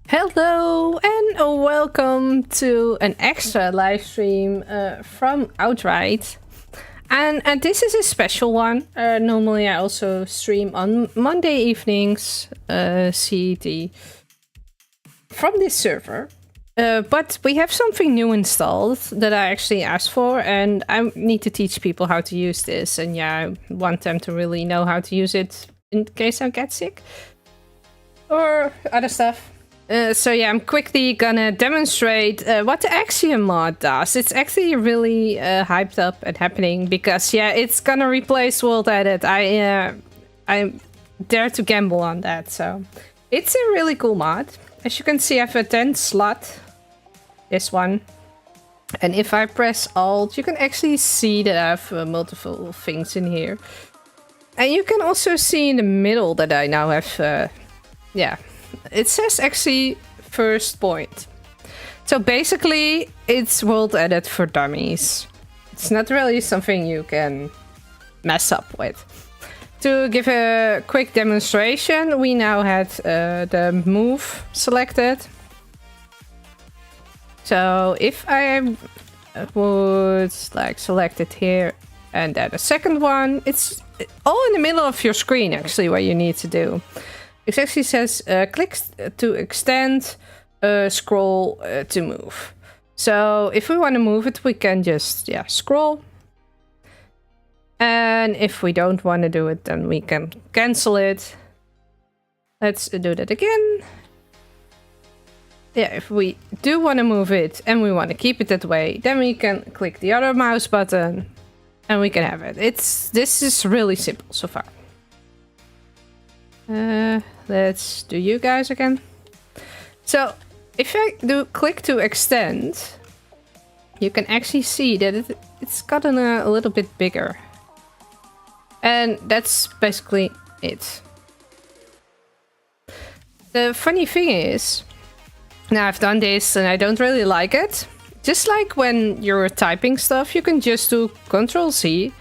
Hello and welcome to an extra live stream from Outright. And this is a special one. Normally I also stream on Monday evenings, CET, from this server. But we have something new installed that I actually asked for, and I need to teach people how to use this. And yeah, I want them to really know how to use it in case I get sick or other stuff. So yeah, I'm quickly gonna demonstrate what the AXIOM mod does. It's actually really hyped up and happening because yeah, it's gonna replace World Edit. I dare to gamble on that. So it's a really cool mod. As you can see, I have a 10 slot. This one. And if I press Alt, you can actually see that I have multiple things in here. And you can also see in the middle that I now have, yeah. It says actually first point. So basically it's World Edit for dummies. It's not really something you can mess up with. To give a quick demonstration, we now had the move selected. So if I would like select it here and then a second one, it's all in the middle of your screen actually what you need to do. It actually says click to extend, scroll to move. So if we want to move it, we can just scroll. And if we don't want to do it, then we can cancel it. Let's do that again. Yeah, if we do want to move it and we want to keep it that way, then we can click the other mouse button and we can have it. This is really simple so far. Let's do you guys again. So if I do click to extend, you can actually see that it's gotten a little bit bigger. And that's basically it. The funny thing is, now I've done this and I don't really like it. Just like when you're typing stuff, you can just do Ctrl-C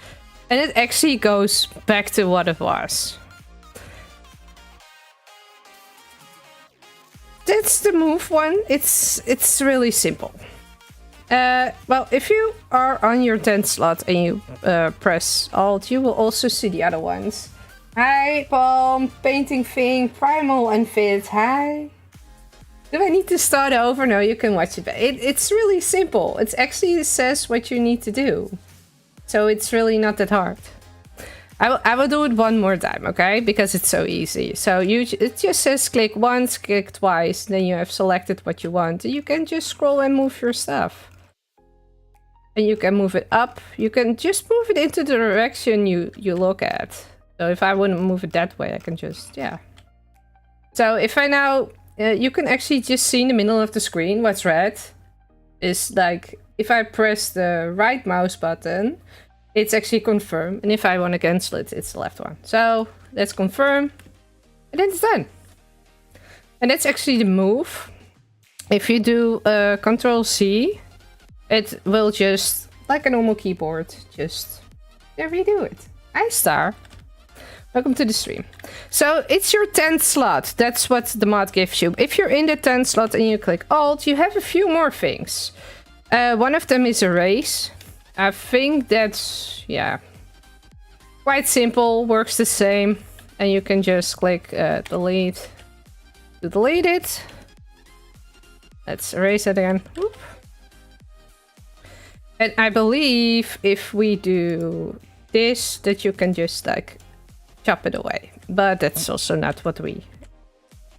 and it actually goes back to what it was. That's the move one. It's really simple. Well, if you are on your 10th slot and you press Alt, you will also see the other ones. Hi, Palm, Painting Thing, Primal and Fit. Hi. Do I need to start over? No, you can watch it. It's really simple. It actually says what you need to do. So it's really not that hard. I will do it one more time, okay? Because it's so easy. So it just says click once, click twice, then you have selected what you want. You can just scroll and move your stuff. And you can move it up. You can just move it into the direction you look at. So if I wouldn't move it that way, I can just, yeah. So if I now, you can actually just see in the middle of the screen what's red. Is like, if I press the right mouse button, it's actually confirm, and if I want to cancel it, it's the left one. So let's confirm, and then it's done. And that's actually the move. If you do Ctrl-C, it will just, like a normal keyboard, just redo it. Hi, Star. Welcome to the stream. So it's your 10th slot. That's what the mod gives you. If you're in the 10th slot and you click Alt, you have a few more things. One of them is erase. I think that's, yeah, quite simple, works the same. And you can just click delete to delete it. Let's erase it again. Whoop. And I believe if we do this, that you can just like chop it away. But that's also not what we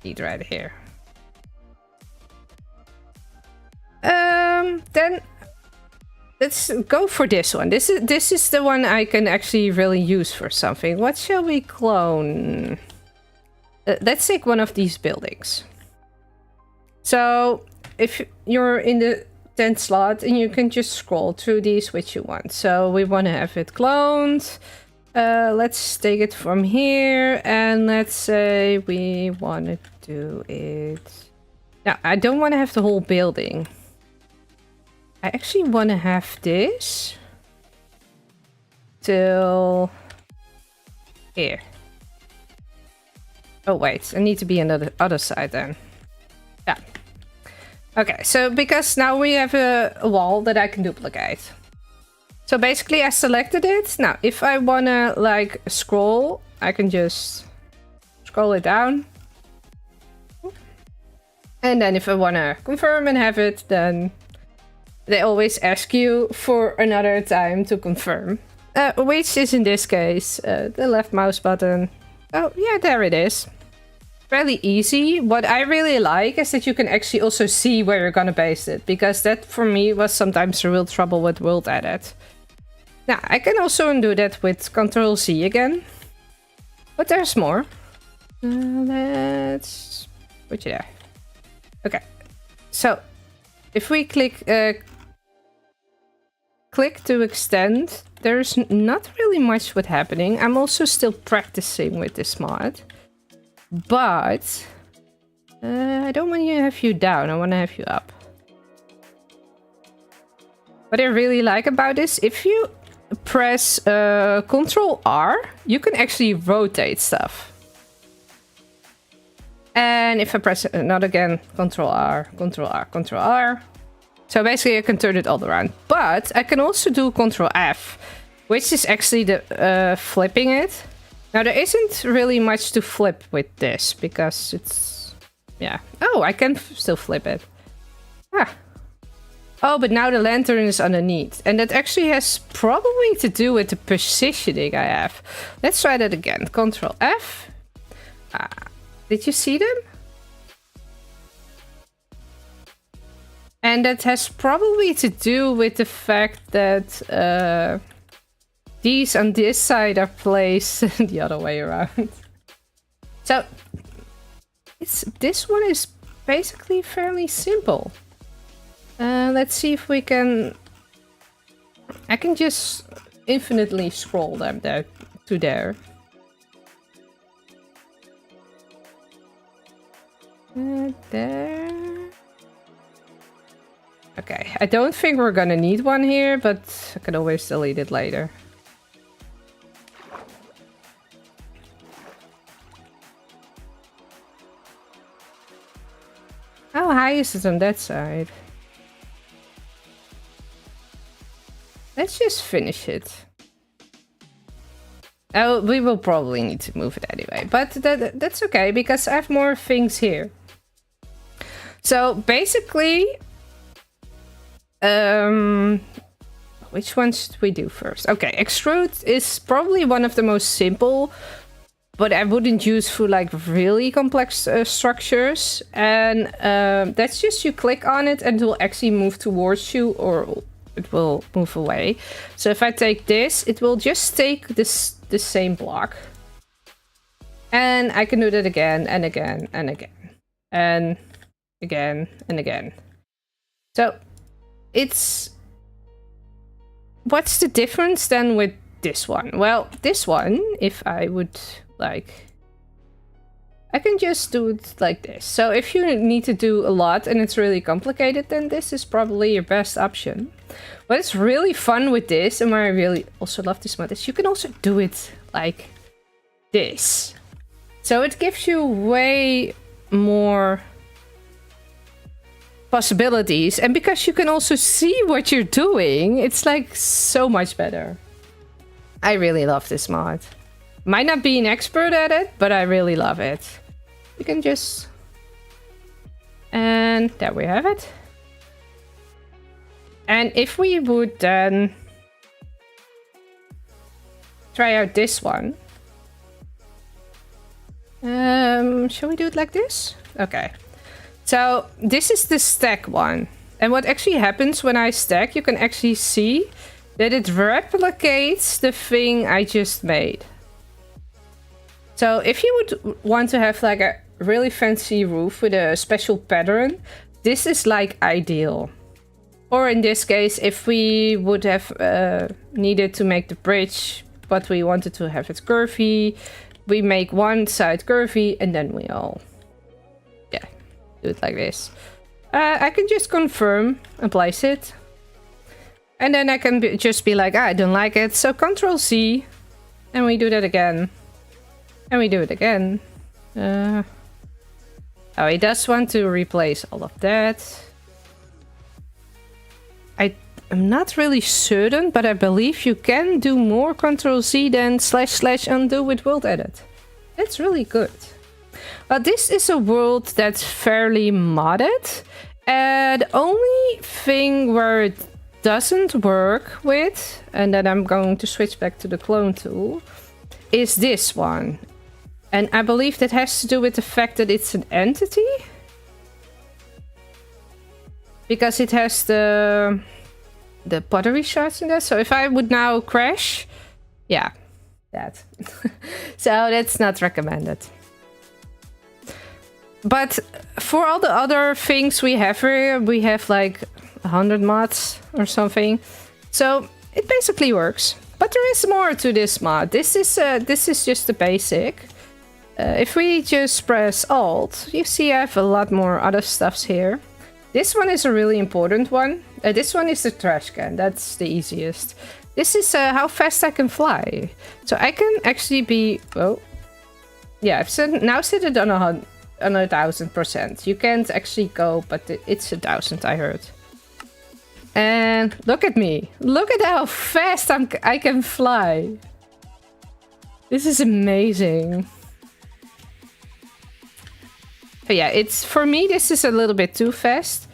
need right here. Then let's go for this one. This is the one I can actually really use for something. What shall we clone? Let's take one of these buildings. So if you're in the 10th slot and you can just scroll through these which you want. So we want to have it cloned. Let's take it from here and let's say we want to do it. Now I don't want to have the whole building. I actually want to have this till here. Oh wait, I need to be on the other side then. Yeah. Okay, so because now we have a wall that I can duplicate. So basically I selected it. Now, if I wanna like scroll, I can just scroll it down. And then if I wanna confirm and have it, then they always ask you for another time to confirm. Which is in this case, the left mouse button. Oh yeah, there it is. Fairly easy. What I really like is that you can actually also see where you're gonna paste it, because that for me was sometimes a real trouble with World Edit. Now, I can also undo that with Ctrl-Z again. But there's more. Let's put you there. Okay. So, if we click to extend, there's not really much what's happening. I'm also still practicing with this mod. But I don't want to have you down, I want to have you up. What I really like about this, if you press Ctrl R, you can actually rotate stuff. And if I press not again, Ctrl R, Ctrl R, Ctrl R. So basically I can turn it all around. But I can also do Ctrl F, which is actually the flipping it. Now there isn't really much to flip with this because it's, yeah. Oh, I can still flip it. Ah. Oh, but now the lantern is underneath. And that actually has probably to do with the positioning I have. Let's try that again. Ctrl F. Ah. Did you see them? And that has probably to do with the fact that these on this side are placed the other way around. So this one is basically fairly simple. Let's see if we can... I can just infinitely scroll them there to there. There. Okay, I don't think we're gonna need one here, but I can always delete it later. How high is it on that side? Let's just finish it. Oh, we will probably need to move it anyway, but that's okay because I have more things here. So basically, which one should we do first? Okay, extrude is probably one of the most simple, but I wouldn't use for like really complex structures. And that's just you click on it and it will actually move towards you or it will move away. So if I take this, it will just take this same block. And I can do that again and again and again. And again and again. So it's... What's the difference then with this one? Well, this one, if I would like... I can just do it like this. So if you need to do a lot and it's really complicated, then this is probably your best option. What's really fun with this, and where I really also love this mod, is you can also do it like this. So it gives you way more possibilities, and because you can also see what you're doing, it's like so much better. I really love this mod. Might not be an expert at it, but I really love it. You can just... And there we have it. And if we would then try out this one. Shall we do it like this? Okay. So this is the stack one. And what actually happens when I stack, you can actually see that it replicates the thing I just made. So if you would want to have like a really fancy roof with a special pattern, this is like ideal. Or in this case, if we would have needed to make the bridge, but we wanted to have it curvy, we make one side curvy and then we all, yeah, do it like this. I can just confirm and place it. And then I can just be like, I don't like it. So Ctrl C and we do that again. And we do it again. Oh, he does want to replace all of that. I'm not really certain, but I believe you can do more Ctrl-Z than / undo with world edit. That's really good. But this is a world that's fairly modded. And the only thing where it doesn't work with, and then I'm going to switch back to the clone tool, is this one. And I believe that has to do with the fact that it's an entity. Because it has the pottery shards in there. So if I would now crash, yeah, that. So that's not recommended. But for all the other things we have here, we have like 100 mods or something. So it basically works. But there is more to this mod. This is just the basic. If we just press Alt, you see I have a lot more other stuffs here. This one is a really important one. This one is the trash can. That's the easiest. This is how fast I can fly. So I can actually be... Oh. Yeah, I've now set it on 1,000%. You can't actually go, but it's 1,000, I heard. And look at me. Look at how fast I can fly. This is amazing. But yeah, for me, this is a little bit too fast.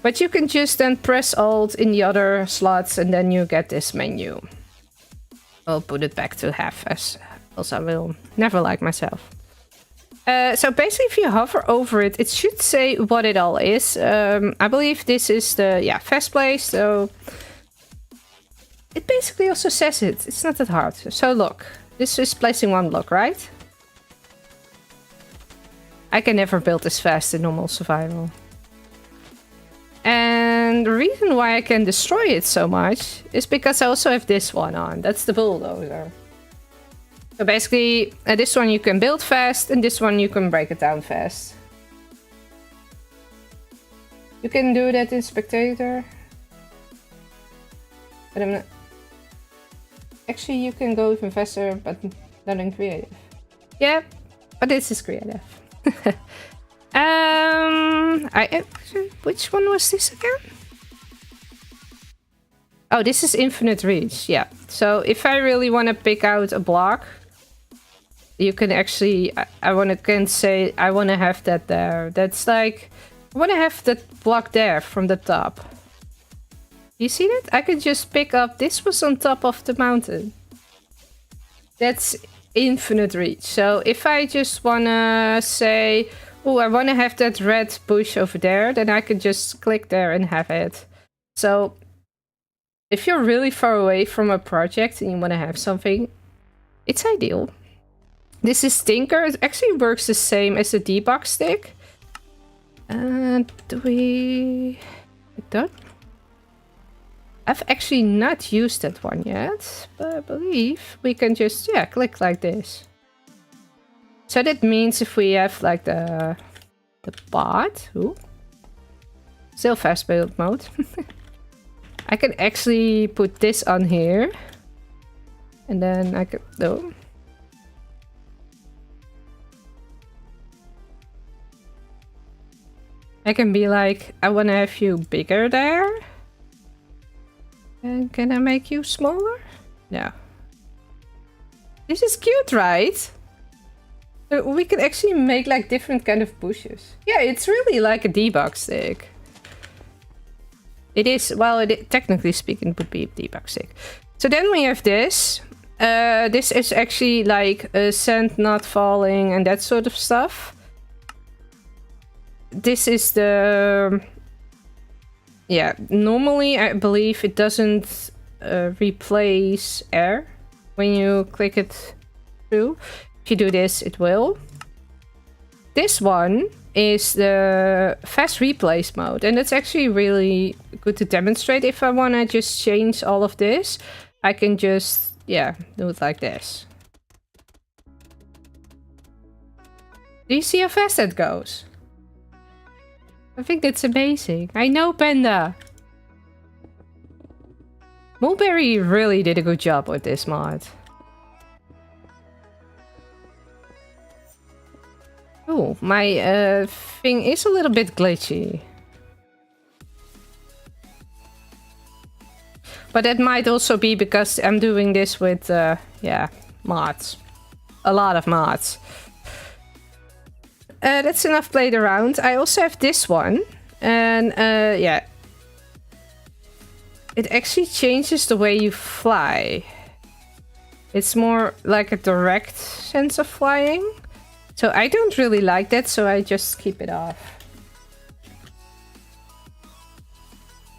But you can just then press Alt in the other slots and then you get this menu. I'll put it back to half, as else I will never like myself. So basically if you hover over it, it should say what it all is. I believe this is the fast place, so... It basically also says it. It's not that hard. So look, this is placing one block, right? I can never build this fast in normal survival. And the reason why I can destroy it so much is because I also have this one on. That's the bulldozer. So basically, this one you can build fast, and this one you can break it down fast. You can do that in spectator. But I'm not... Actually, you can go even faster, but not in creative. Yeah, but this is creative. Which one was this again? Oh, this is infinite reach. Yeah. So if I really want to pick out a block, you can actually. Can say I want to have that there. That's like I want to have that block there from the top. You see that? I could just pick up. This was on top of the mountain. That's infinite reach. So if I just wanna say, oh, I wanna have that red bush over there, then I can just click there and have it. So if you're really far away from a project and you wanna have something, it's ideal. This is Tinker. It actually works the same as the debug stick. And do we... done? I've actually not used that one yet, but I believe we can just, click like this. So that means if we have like the bot, still fast build mode, I can actually put this on here, and then I can, I can be like, I want to have you bigger there. And can I make you smaller? No. This is cute, right? We can actually make like different kind of bushes. Yeah, it's really like a debug stick. It is, well, technically speaking, it would be a debug stick. So then we have this. This is actually like sand not falling and that sort of stuff. This is the... Yeah, normally I believe it doesn't replace air when you click it through. If you do this, it will. This one is the fast replace mode, and that's actually really good to demonstrate. If I want to just change all of this, I can just, do it like this. Do you see how fast that goes? I think that's amazing. I know, Panda. Mulberry really did a good job with this mod. Oh, my thing is a little bit glitchy. But that might also be because I'm doing this with, yeah, mods. A lot of mods. That's enough played around. I also have this one. And, yeah. It actually changes the way you fly. It's more like a direct sense of flying. So I don't really like that, so I just keep it off.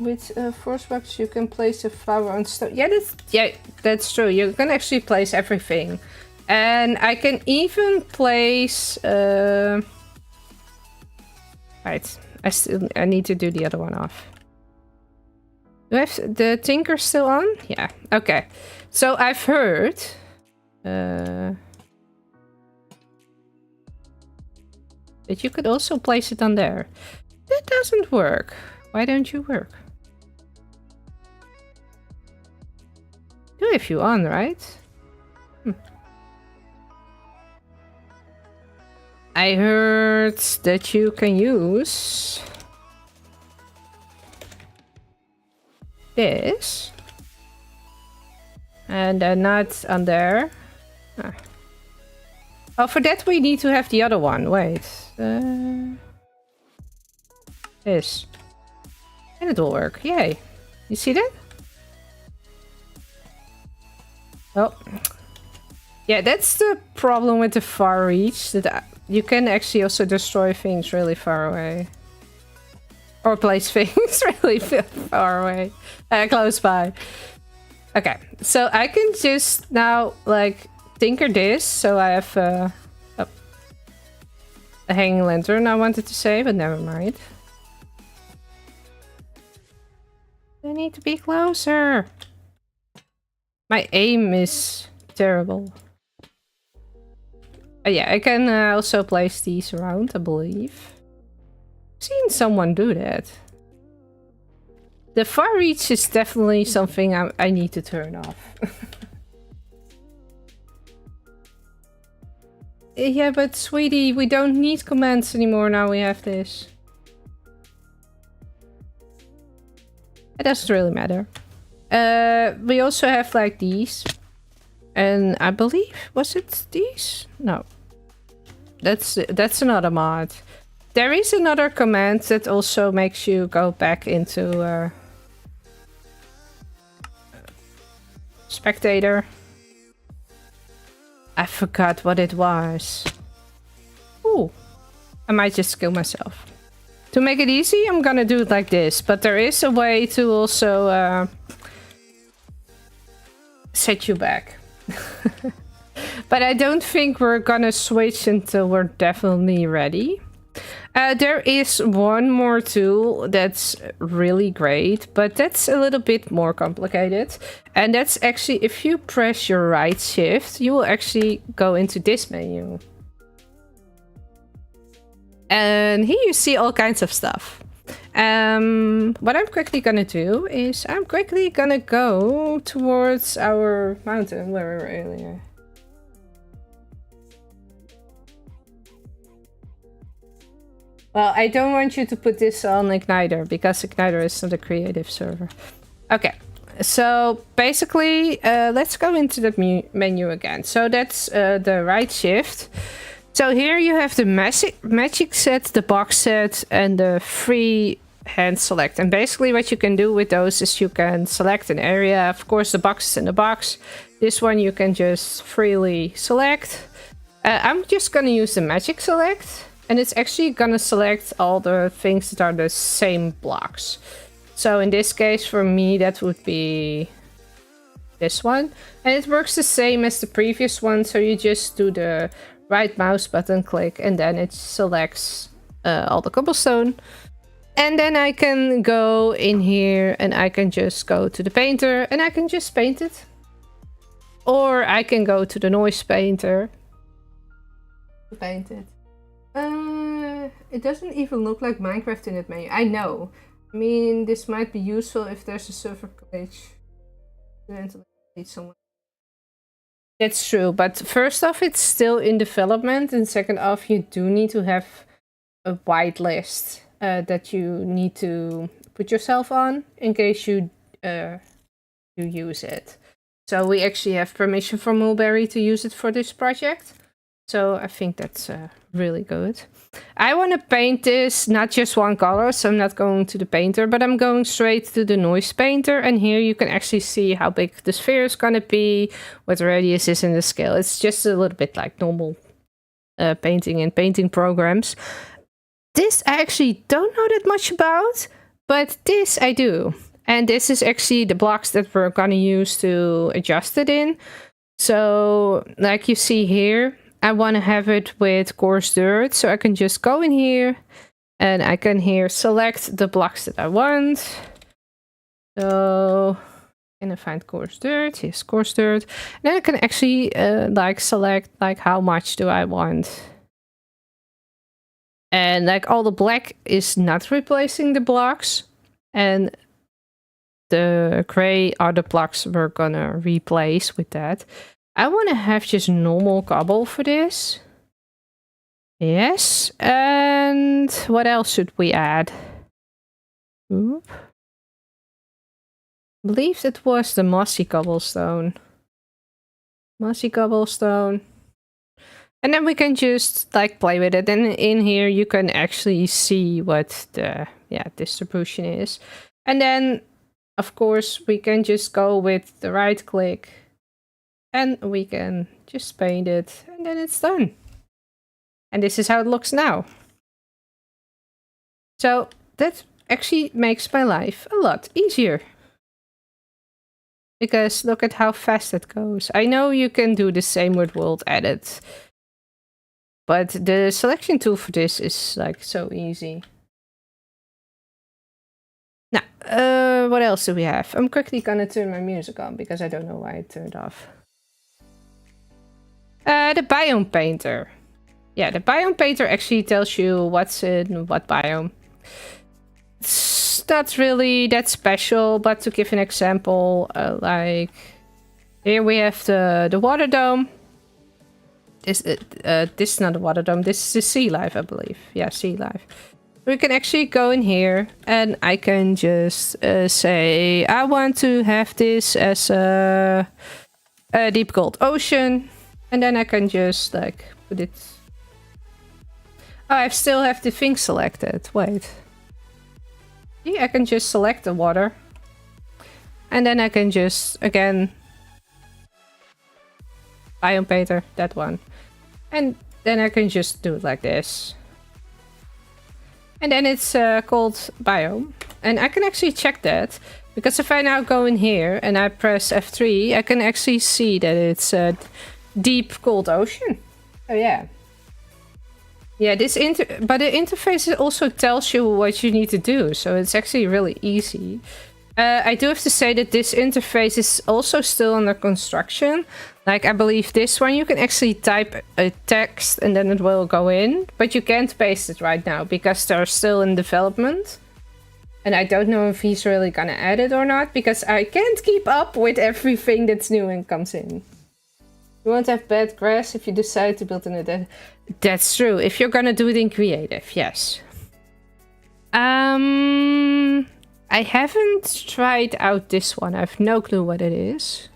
With force box, you can place a flower on stone. Yeah, that's true. You can actually place everything, and I can even place. Right, I need to do the other one off. Do I have the Tinker still on? Yeah. Okay. So I've heard. That you could also place it on there. That doesn't work. Why don't you work? Do have you on, right? I heard that you can use this. And not on there. Ah. Oh, for that we need to have the other one. Wait. This. And it will work. Yay. You see that? Oh. Yeah, that's the problem with the far reach. That you can actually also destroy things really far away. Or place things really far away. Close by. Okay, so I can just now, like, tinker this. So I have a hanging lantern I wanted to say, but never mind. I need to be closer. My aim is terrible. Yeah, I can also place these around, I believe. I've seen someone do that. The far reach is definitely something I need to turn off. Yeah, but sweetie, we don't need commands anymore now we have this. It doesn't really matter. We also have like these. And I believe, was it these? No. That's another mod. There is another command that also makes you go back into spectator. I forgot what it was. Ooh. I might just kill myself. To make it easy, I'm gonna do it like this. But there is a way to also set you back. But I don't think we're gonna switch until we're definitely ready. There is one more tool that's really great, but that's a little bit more complicated. And that's actually, if you press your right shift, you will actually go into this menu. And here you see all kinds of stuff. What I'm quickly gonna do is I'm quickly gonna go towards our mountain where we were earlier. Well, I don't want you to put this on Igniter because Igniter is not a creative server. Okay, so basically, let's go into the menu again. So that's the right shift. So here you have the magic set, the box set, and the free hand select. And basically what you can do with those is you can select an area. Of course, the box is in the box. This one you can just freely select. I'm just gonna use the magic select. And it's actually gonna select all the things that are the same blocks. So in this case, for me, that would be this one. And it works the same as the previous one. So you just do the right mouse button click and then it selects all the cobblestone. And then I can go in here and I can just go to the painter and I can just paint it. Or I can go to the noise painter to paint it. It doesn't even look like Minecraft in that menu. I know. I mean, this might be useful if there's a server glitch. Someone. That's true, but first off, it's still in development, and second off, you do need to have a whitelist that you need to put yourself on in case you use it. So we actually have permission from Mulberry to use it for this project. So I think that's really good. I want to paint this not just one color, so I'm not going to the painter, but I'm going straight to the noise painter. And here you can actually see how big the sphere is going to be, what the radius is in the scale. It's just a little bit like normal painting and painting programs. This I actually don't know that much about, but this I do. And this is actually the blocks that we're going to use to adjust it in. So like you see here, I want to have it with coarse dirt, so I can just go in here and I can here select the blocks that I want. So can I find coarse dirt? Yes, coarse dirt. And then I can actually like select like how much do I want. And like all the black is not replacing the blocks, and the gray are the blocks we're gonna replace with that. I want to have just normal cobble for this. Yes, and what else should we add? Oop. I believe it was the mossy cobblestone. Mossy cobblestone. And then we can just like play with it. And in here you can actually see what the distribution is. And then of course we can just go with the right click. And we can just paint it, and then it's done. And this is how it looks now. So that actually makes my life a lot easier. Because look at how fast it goes. I know you can do the same with World Edit. But the selection tool for this is like so easy. Now, what else do we have? I'm quickly gonna turn my music on because I don't know why it turned off. The biome painter. Yeah, the biome painter actually tells you what's in what biome. It's not really that special, but to give an example, like here we have the water dome. This is not a water dome. This is a sea life, I believe. Yeah, sea life. We can actually go in here, and I can just say I want to have this as a deep cold ocean. And then I can just like put it. Oh, I still have the thing selected. Wait. Yeah, I can just select the water. And then I can just again biome painter, that one. And then I can just do it like this. And then it's called biome. And I can actually check that. Because if I now go in here and I press F3, I can actually see that it's deep cold ocean. Oh yeah. Yeah, but the interface also tells you what you need to do, so it's actually really easy. I do have to say that this interface is also still under construction. Like I believe this one, you can actually type a text and then it will go in, but you can't paste it right now because they're still in development. And I don't know if he's really gonna add it or not, because I can't keep up with everything that's new and comes in. You won't have bad grass if you decide to build in That's true. If you're gonna do it in creative, yes. I haven't tried out this one. I have no clue what it is.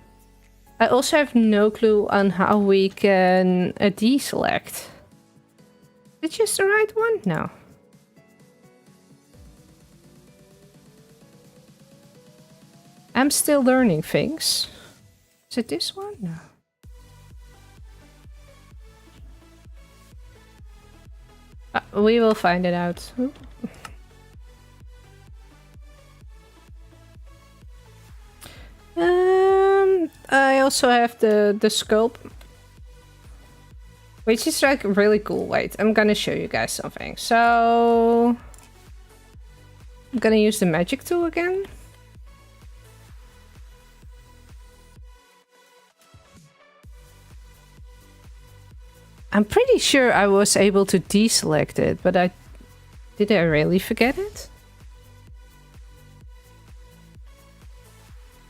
I also have no clue on how we can deselect. Is it just the right one? No. I'm still learning things. Is it this one? No. We will find it out. I also have the sculpt, which is like really cool. Wait, I'm gonna show you guys something. So I'm gonna use the magic tool again. I'm pretty sure I was able to deselect it, but did I really forget it?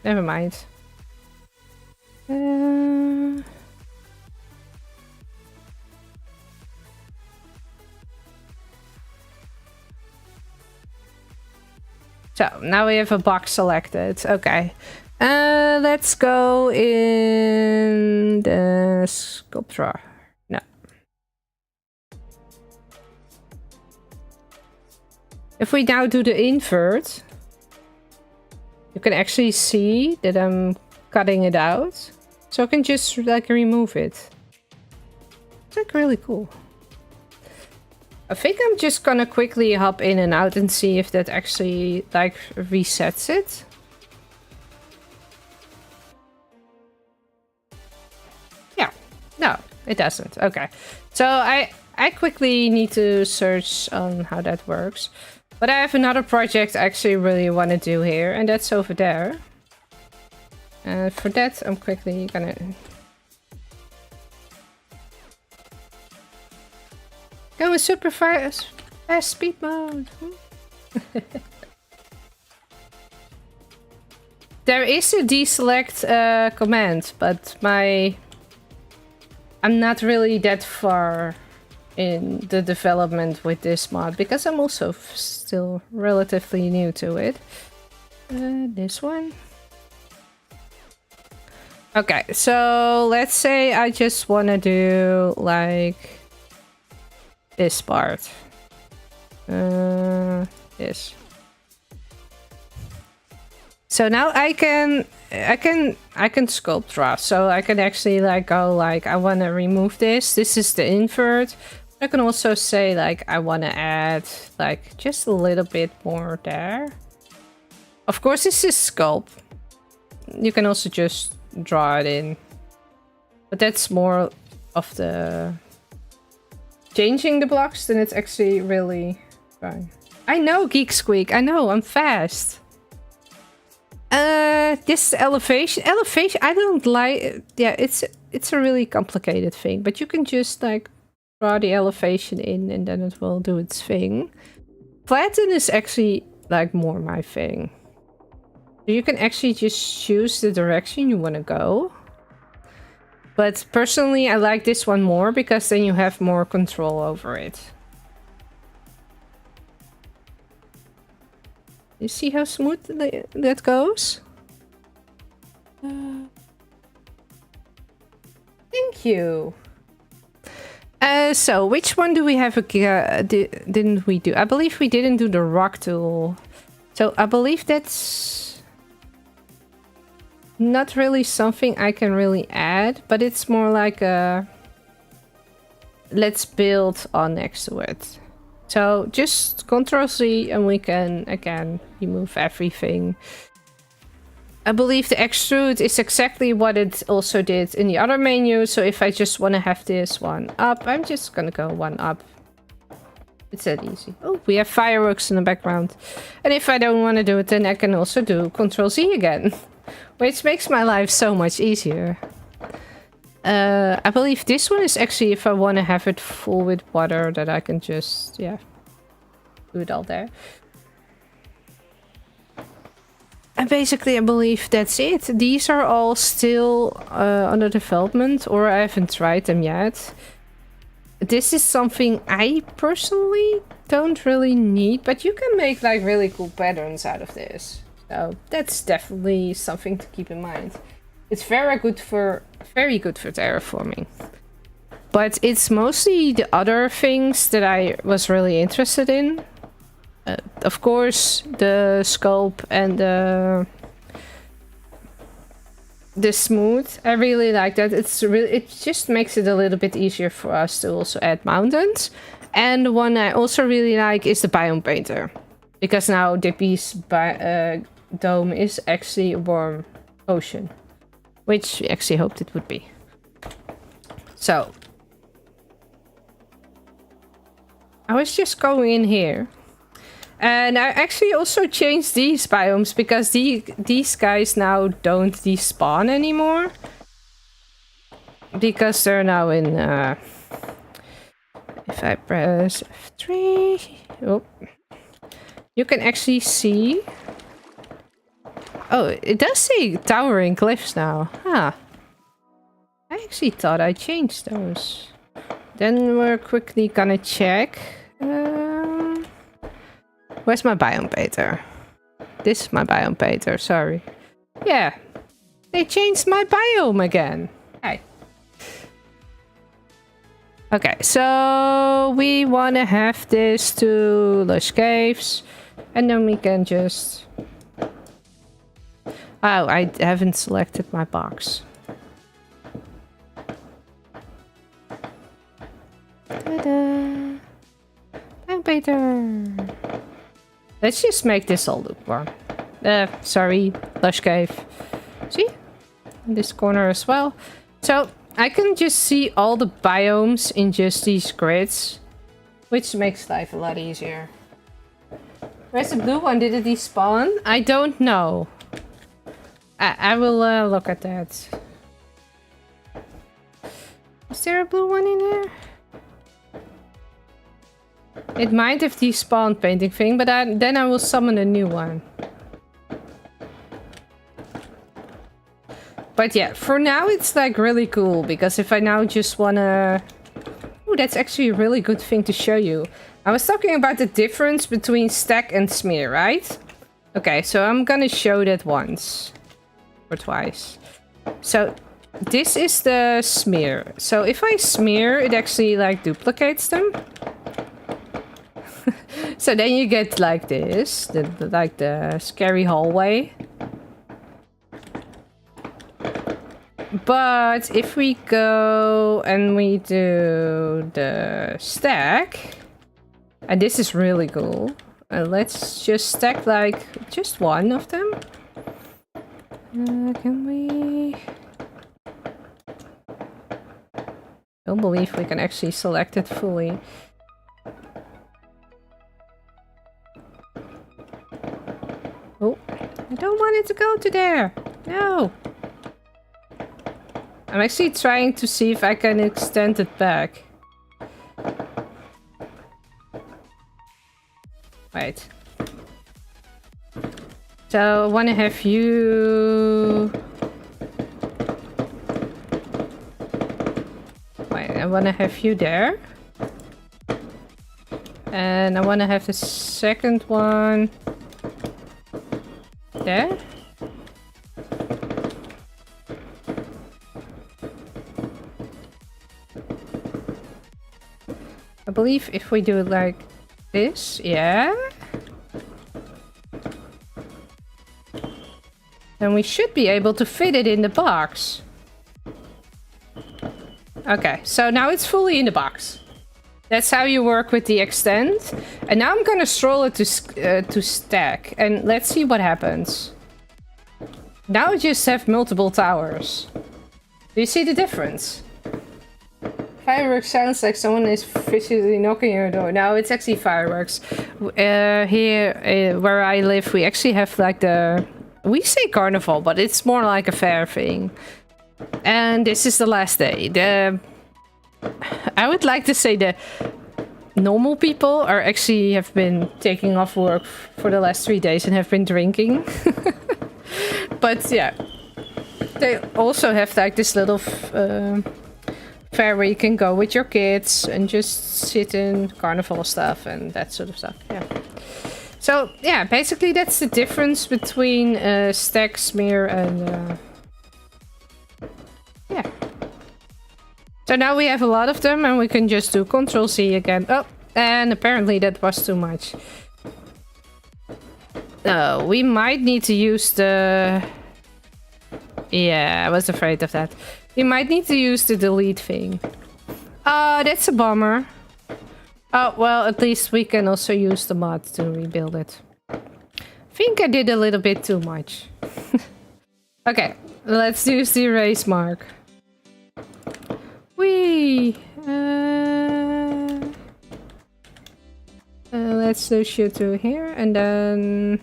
Never mind. So now we have a box selected. Okay. Let's go in the sculpt drawer. No. If we now do the invert, you can actually see that I'm cutting it out. So I can just like remove it. It's like really cool. I think I'm just gonna quickly hop in and out and see if that actually like resets it. Yeah, no, it doesn't. Okay, so I quickly need to search on how that works. But I have another project I actually really want to do here, and that's over there. And for that, I'm quickly gonna... go with super fast speed mode. There is a deselect command, but I'm not really that far in the development with this mod because I'm also still relatively new to it. This one. Okay, so let's say I just want to do like this part. This. So now I can sculpt draw. So I can actually like go like I want to remove this. This is the invert. I can also say like I want to add like just a little bit more there. Of course, this is sculpt. You can also just draw it in, but that's more of the changing the blocks than it's actually really fine. I know, Geeksqueek. I know, I'm fast. This elevation. I don't like. Yeah, it's a really complicated thing, but you can just like draw the elevation in, and then it will do its thing. Flatten is actually like more my thing. So you can actually just choose the direction you want to go. But personally, I like this one more because then you have more control over it. You see how smooth that goes? Thank you. So which one do we have? Didn't we do? I believe we didn't do the rock tool. So I believe that's not really something I can really add, but it's more like a let's build on next to it. So just Ctrl-C and we can again remove everything. I believe the extrude is exactly what it also did in the other menu. So if I just want to have this one up, I'm just gonna go one up. It's that easy. Oh, we have fireworks in the background. And if I don't want to do it, then I can also do Ctrl-Z again. Which makes my life so much easier. I believe this one is actually if I want to have it full with water, that I can just, yeah, do it all there. And basically, I believe that's it. These are all still under development, or I haven't tried them yet. This is something I personally don't really need, but you can make like really cool patterns out of this. So that's definitely something to keep in mind. It's very good for terraforming. But it's mostly the other things that I was really interested in. Of course, the scope and the smooth. I really like that. It just makes it a little bit easier for us to also add mountains. And the one I also really like is the biome painter, because now Dippy's dome is actually a warm ocean, which we actually hoped it would be. So I was just going in here. And I actually also changed these biomes because these guys now don't despawn anymore. Because they're now in... if I press F3... Oh. You can actually see... Oh, it does say towering cliffs now. Huh. I actually thought I changed those. Then we're quickly gonna check... Where's my biome painter? this is my biome painter, sorry. Yeah, they changed my biome again. Hey. Okay, so we want to have this to lush caves, and then we can just... Oh, I haven't selected my box. Ta-da! Biome painter! Let's just make this all look warm. Sorry, lush cave. See? In this corner as well. So, I can just see all the biomes in just these grids, which makes life a lot easier. Where's the blue one? Did it despawn? I don't know. I will look at that. Is there a blue one in there? It might have despawned painting thing, but then I will summon a new one. But yeah, for now it's like really cool, because if I now just wanna... Oh, that's actually a really good thing to show you. I was talking about the difference between stack and smear, right? Okay, so I'm gonna show that once. Or twice. So, this is the smear. So if I smear, it actually like duplicates them. So then you get like this, like the scary hallway. But if we go and we do the stack, and this is really cool. Let's just stack like just one of them. Can we? Don't believe we can actually select it fully. Oh, I don't want it to go to there. No. I'm actually trying to see if I can extend it back. Wait. So I want to have you... Wait, I want to have you there. And I want to have the second one... there. I believe if we do it like this, yeah. Then we should be able to fit it in the box. Okay, so now it's fully in the box. That's how you work with the extend. And now I'm gonna stroll it to stack. And let's see what happens. Now we just have multiple towers. Do you see the difference? Fireworks sounds like someone is physically knocking your door. No, it's actually fireworks. Here, where I live, we actually have like the... We say carnival, but it's more like a fair thing. And this is the last day. I would like to say the normal people are actually have been taking off work for the last 3 days and have been drinking. But yeah, they also have like this little fair where you can go with your kids and just sit in carnival stuff and that sort of stuff. Yeah. So yeah, basically that's the difference between stack, smear, and yeah. So now we have a lot of them and we can just do Ctrl-C again. Oh, and apparently that was too much. Oh, we might need to use the... Yeah, I was afraid of that. We might need to use the delete thing. That's a bummer. Oh, well, at least we can also use the mod to rebuild it. I think I did a little bit too much. Okay, let's use the erase mark. Whee! Let's do shoot through here and then...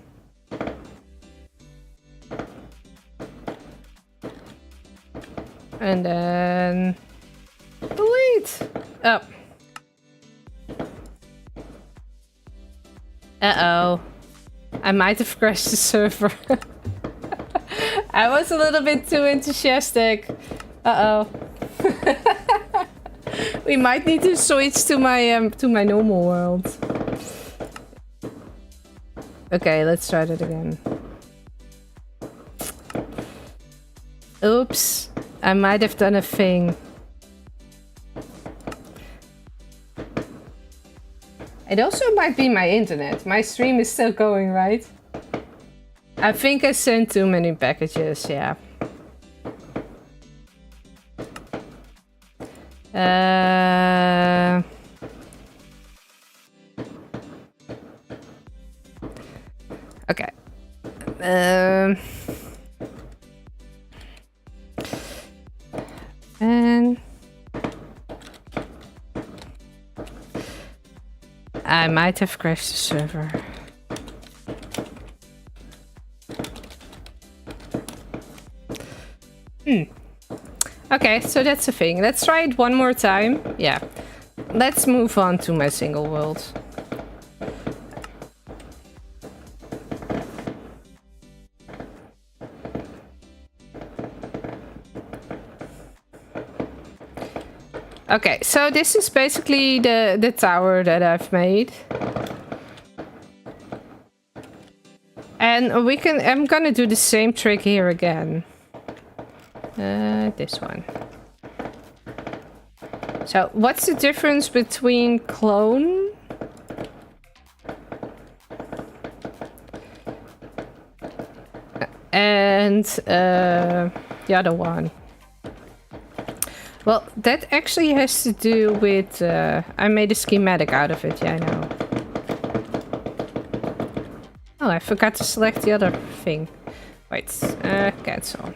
And then... Delete! Oh. Uh-oh. I might have crashed the server. I was a little bit too enthusiastic. Uh-oh. We might need to switch to my normal world. Okay, let's try that again. Oops, I might have done a thing. It also might be my internet. My stream is still going, right? I think I sent too many packages, yeah. Okay. And I might have crashed the server. Okay, so that's the thing. Let's try it one more time. Yeah. Let's move on to my single world. Okay, so this is basically the tower that I've made. And I'm gonna do the same trick here again. This one. So, what's the difference between clone and the other one? Well, that actually has to do with... I made a schematic out of it, yeah, I know. Oh, I forgot to select the other thing. Wait, cancel.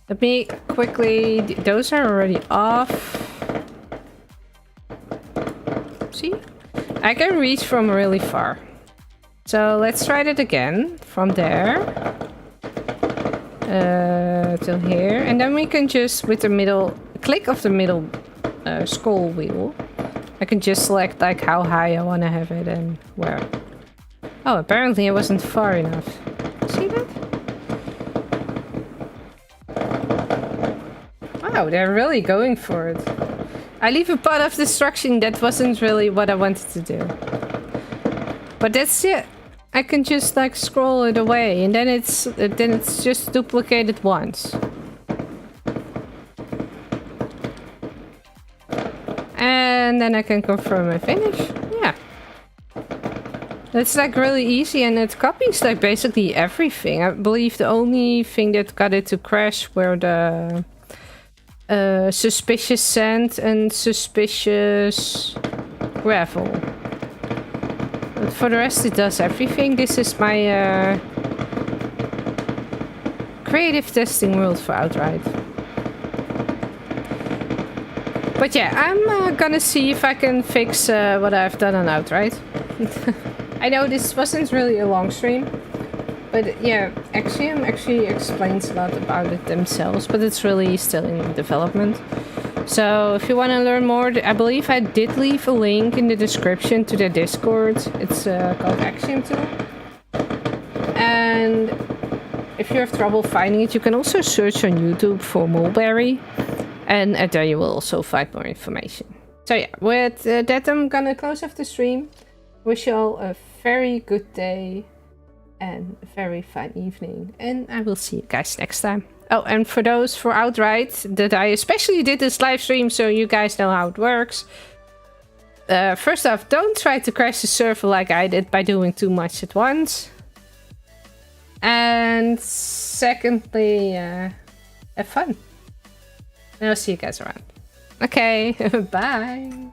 Let me quickly... Those are already off. See? I can reach from really far. So let's try that again. From there. Till here. And then we can just, with the middle... Click of the middle scroll wheel. I can just select like how high I want to have it and where. Oh, apparently it wasn't far enough. See that? Wow, they're really going for it. I leave a path of destruction. That wasn't really what I wanted to do. But that's it. I can just like scroll it away, and then it's just duplicated once. And then I can confirm I finish. Yeah. That's like really easy, and it copies like basically everything. I believe the only thing that got it to crash were the suspicious sand and suspicious gravel. But for the rest it does everything. This is my creative testing world for Outright. But yeah, I'm gonna see if I can fix what I've done on Outright. I know this wasn't really a long stream, but yeah, AXIOM actually explains a lot about it themselves, but it's really still in development. So if you want to learn more, I believe I did leave a link in the description to their Discord. It's called AXIOM Tool. And if you have trouble finding it, you can also search on YouTube for Mulberry. And there you will also find more information. So yeah, with that I'm gonna close off the stream. Wish you all a very good day and a very fine evening. And I will see you guys next time. Oh, and for those for Outright, that I especially did this live stream so you guys know how it works. First off, don't try to crash the server like I did by doing too much at once. And secondly, have fun. And I'll see you guys around. Okay, bye.